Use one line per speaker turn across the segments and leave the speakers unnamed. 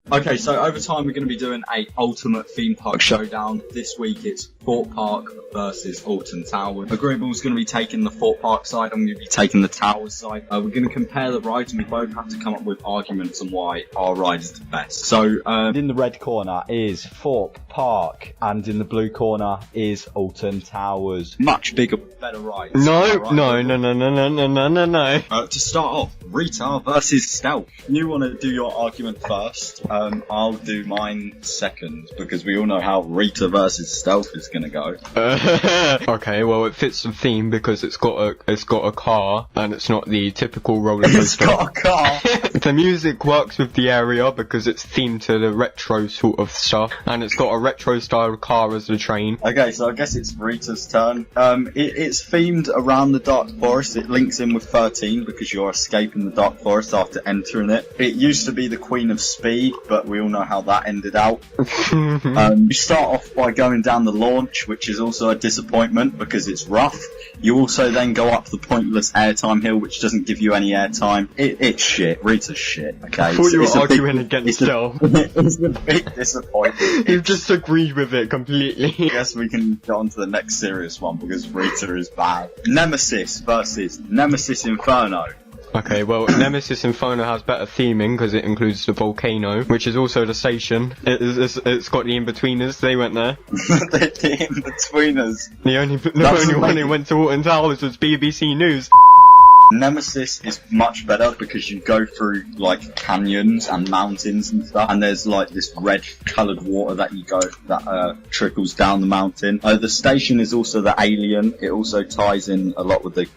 Okay, so over time we're going to be doing a ultimate theme park showdown. This week it's Thorpe Park versus Alton Towers. Agreeable's going to be taking the Thorpe Park side, I'm going to be taking the Towers side. We're going to compare the rides and we both have to come up with arguments on why our ride is the best. So,
in the red corner is Thorpe Park and in the blue corner is Alton Towers.
Much bigger, better rides.
No.
To start off, RITA versus Stealth. You want to do your argument first. I'll do mine second because we all know how RITA versus Stealth is going to go.
Okay, well it fits the theme because it's got a car and it's not the typical roller coaster.
It's got a car.
The music works with the area because it's themed to the retro sort of stuff, and it's got a retro style car as the train.
Okay, so I guess it's RITA's turn. It's themed around the Dark Forest. It links in with 13 because you're escaping the Dark Forest after entering it. It used to be the Queen of Speed, but we all know how that ended out. You start off by going down the launch, which is also a disappointment because it's rough. You also then go up the pointless airtime hill, which doesn't give you any airtime. It's shit. RITA's shit. Okay.
I thought you were arguing against Stealth.
It's a big disappointment.
You've just agreed with it completely.
I guess we can go on to the next serious one because RITA is bad. Nemesis versus Nemesis Inferno.
Okay, well, Nemesis Inferno has better theming because it includes the volcano, which is also the station. It's got the in-betweeners, they went there.
The in-betweeners.
The only one who went to Alton Towers was BBC News.
Nemesis is much better because you go through like canyons and mountains and stuff, and there's like this red coloured water that trickles down the mountain. The station is also the Alien. It also ties in a lot with the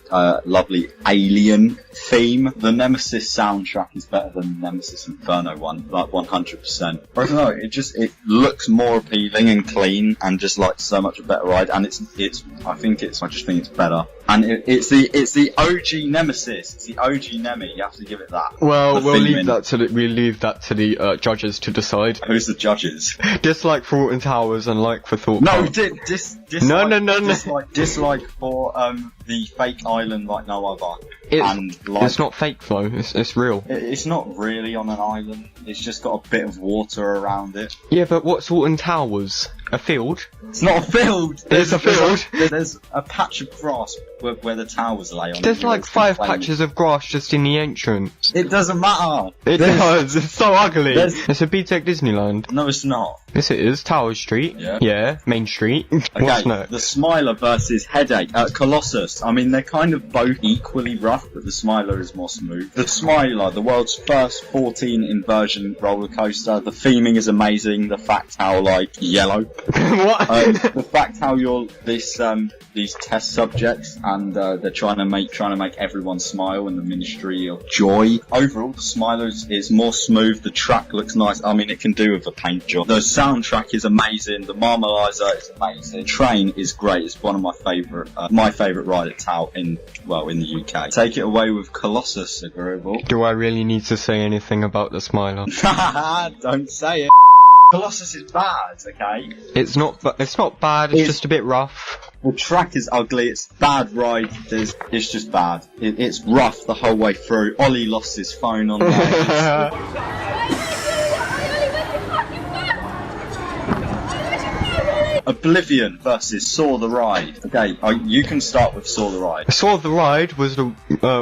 lovely Alien theme. The Nemesis soundtrack is better than the Nemesis Inferno one, like 100%. I don't know, it looks more appealing and clean and just like so much a better ride, and I just think it's better. And it's the OG Nemesis. It's the OG Nemi. You have to give it that.
Well, we'll leave that to the judges to decide.
Who's the judges?
Dislike for Alton Towers and like for Thorpe
No,
Park.
Dislike for the fake island like no other.
It's not fake though. It's real.
It's not really on an island. It's just got a bit of water around it.
Yeah, but what's Alton Towers? A field?
It's not a field.
There's a field.
There's a patch of grass where the towers lay on.
There's like 5 patches of grass just in the entrance.
It doesn't matter.
It does. It's so ugly. It's a BTEC Disneyland.
No, it's not.
Yes, it is. Tower Street. Yeah. Main Street. What's next?
The Smiler versus Headache. Colossus. I mean, they're kind of both equally rough, but the Smiler is more smooth. The Smiler, the world's first 14 inversion roller coaster. The theming is amazing. The fact how like yellow.
What?
The fact how you're these test subjects and they're trying to make everyone smile in the Ministry of Joy. Overall, the Smiler is more smooth. The track looks nice. I mean, it can do with a paint job. The soundtrack is amazing. The Marmalizer is amazing. Train is great. It's one of my favourite ride at Tower in the UK. Take it away with Colossus, Agreeable.
Do I really need to say anything about the Smiler?
Don't say it. Colossus is bad, okay?
It's not bad, it's just a bit rough.
The track is ugly, it's a bad ride, it's just bad. It's rough the whole way through. Ollie lost his phone on there. Oblivion versus Saw the Ride. Okay, you can start with Saw the Ride.
Saw the Ride was the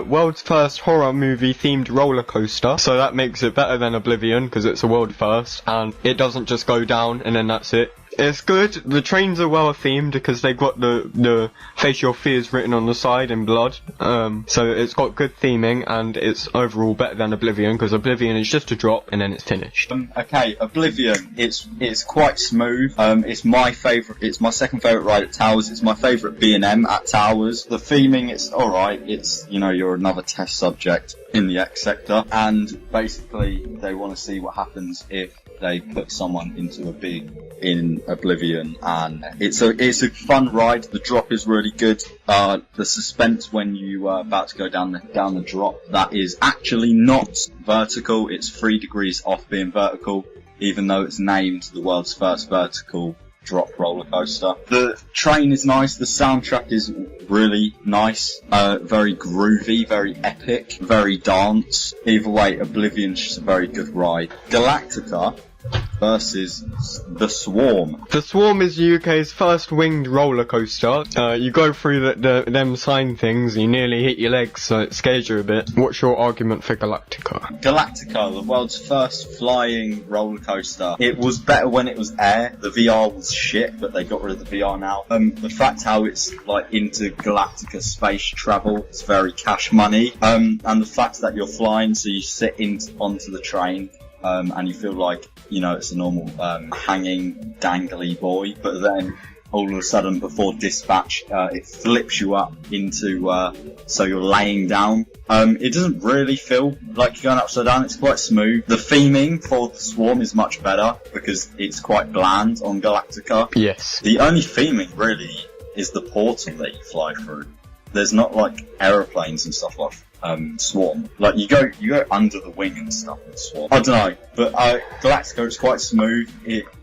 world's first horror movie themed roller coaster, so that makes it better than Oblivion because it's a world first and it doesn't just go down and then that's it. It's good. The trains are well themed because they got the face your fears written on the side in blood. So it's got good theming and it's overall better than Oblivion because Oblivion is just a drop and then it's finished.
Okay, Oblivion. It's quite smooth. It's my favourite. It's my second favourite ride at Towers. It's my favourite B&M at Towers. The theming, it's alright. It's you're another test subject in the X sector, and basically they want to see what happens if they put someone in Oblivion, and it's a fun ride. The drop is really good. The suspense when you are about to go down the drop, that is actually not vertical. It's 3 degrees off being vertical, even though it's named the world's first vertical drop roller coaster. The train is nice. The soundtrack is really nice. Very groovy, very epic, very dance. Either way, Oblivion's just a very good ride. Galactica versus the Swarm.
The Swarm is the UK's first winged roller coaster. You go through them sign things, you nearly hit your legs, so it scares you a bit. What's your argument for Galactica?
Galactica, the world's first flying roller coaster. It was better when it was air. The VR was shit, but they got rid of the VR now. The fact how it's like intergalactica space travel, it's very cash money. And the fact that you're flying, so you sit onto the train. And you feel like, you know, it's a normal hanging, dangly boy, but then all of a sudden before dispatch, it flips you up into, so you're laying down. It doesn't really feel like you're going upside down, it's quite smooth. The theming for the Swarm is much better because it's quite bland on Galactica.
Yes.
The only theming really is the portal that you fly through. There's not like aeroplanes and stuff like Swarm. Like you go under the wing and stuff in Swarm. I don't know, but Galactica is quite smooth.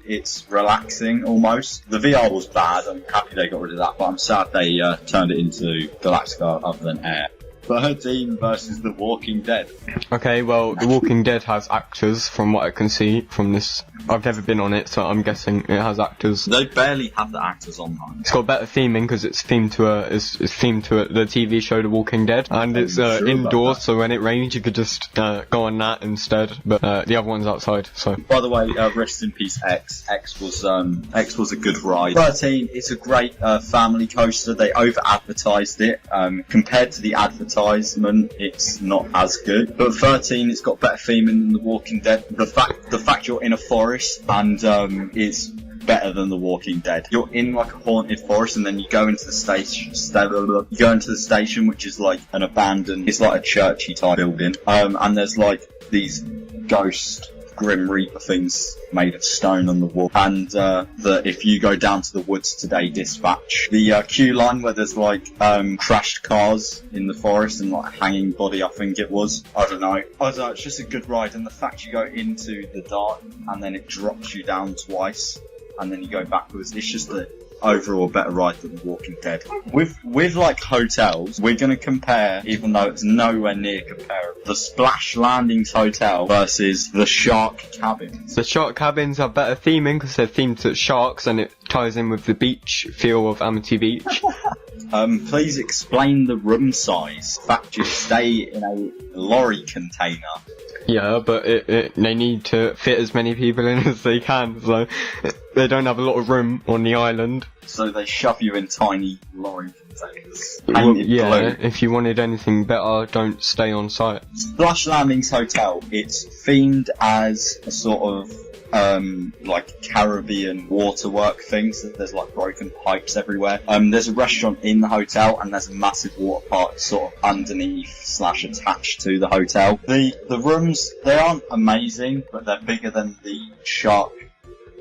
It's relaxing almost. The VR was bad. I'm happy they got rid of that, but I'm sad they turned it into Galactica other than air. 13 versus The Walking Dead.
Okay, well, The Walking Dead has actors, from what I can see from this. I've never been on it, so I'm guessing it has actors.
They barely have the actors on them.
It's got better theming because it's themed to the TV show The Walking Dead, and it's indoors, so when it rains you could just go on that instead. But the other one's outside. So.
By the way, rest in peace, X. X was a good ride. 13, it's a great family coaster. They over advertised it. Compared to the advertisement, it's not as good. But 13, it's got better theming than The Walking Dead. The fact you're in a forest and it's better than The Walking Dead. You're in like a haunted forest and then you go into the station, which is like an abandoned, it's like a churchy type building. And there's like these ghost Grim Reaper things made of stone on the wall, and if you go down to the woods today dispatch, the queue line where there's like crashed cars in the forest and like a hanging body, I think it was. I don't know, it's just a good ride, and the fact you go into the dark and then it drops you down twice and then you go backwards, it's just a overall better ride than The Walking Dead. With like hotels, we're going to compare, even though it's nowhere near comparable, the Splash Landings Hotel versus the Shark Cabins.
The Shark Cabins are better theming because they're themed to sharks and it ties in with the beach feel of Amity Beach.
Please explain the room size. In fact, you stay in a lorry container.
Yeah, but they need to fit as many people in as they can, so they don't have a lot of room on the island.
So they shove you in tiny lorry containers.
Well, yeah, if you wanted anything better, don't stay on site.
Splash Landings Hotel, it's themed as a sort of like Caribbean waterwork thing, so there's like broken pipes everywhere. There's a restaurant in the hotel and there's a massive water park sort of underneath / attached to the hotel. The rooms, they aren't amazing, but they're bigger than the Shark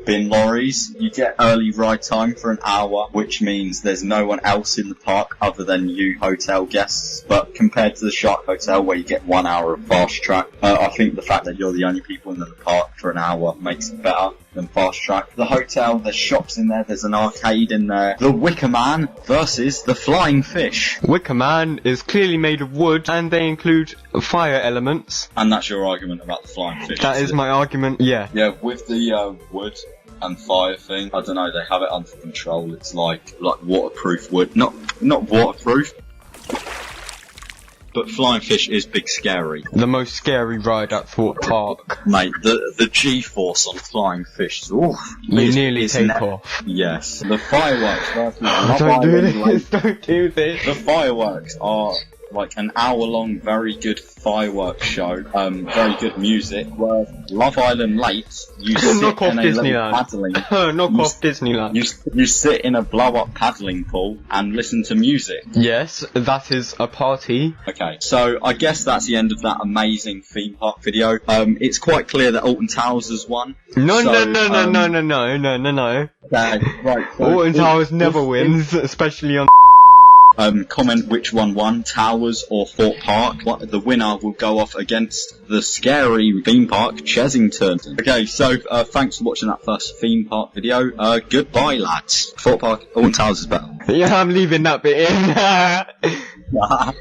bin lorries. You get early ride time for an hour, which means there's no one else in the park other than you hotel guests. But compared to the Shark Hotel where you get 1 hour of fast track, I think the fact that you're the only people in the park for an hour makes it better than fast track. The hotel, there's shops in there, there's an arcade in there. The WICKERMAN versus the Flying Fish.
WICKERMAN is clearly made of wood and they include fire elements.
And that's your argument about the Flying Fish?
That is my argument, yeah.
Yeah, with the wood and fire thing, I don't know, they have it under control. It's like waterproof wood. Not waterproof, but Flying Fish is big scary.
The most scary ride at Thorpe Park.
Mate, the G-force on Flying Fish, oof,
you nearly take off.
Yes. The fireworks versus
don't do this, don't do this.
The fireworks are like an hour-long, very good fireworks show, very good music, where Love Island Late, you sit
knock off
in a
Disneyland.
paddling...
knock off Disneyland.
You sit in a blow-up paddling pool and listen to music.
Yes, that is a party.
Okay, so I guess that's the end of that amazing theme park video. It's quite clear that Alton Towers has won.
No.
Okay, right. So
Alton Towers never wins, especially on...
Comment which one won, Towers or Thorpe Park. The winner will go off against the scary theme park, Chessington. Okay, so thanks for watching that first theme park video. Goodbye, lads. Thorpe Park Alton Towers is better.
Yeah, I'm leaving that bit in.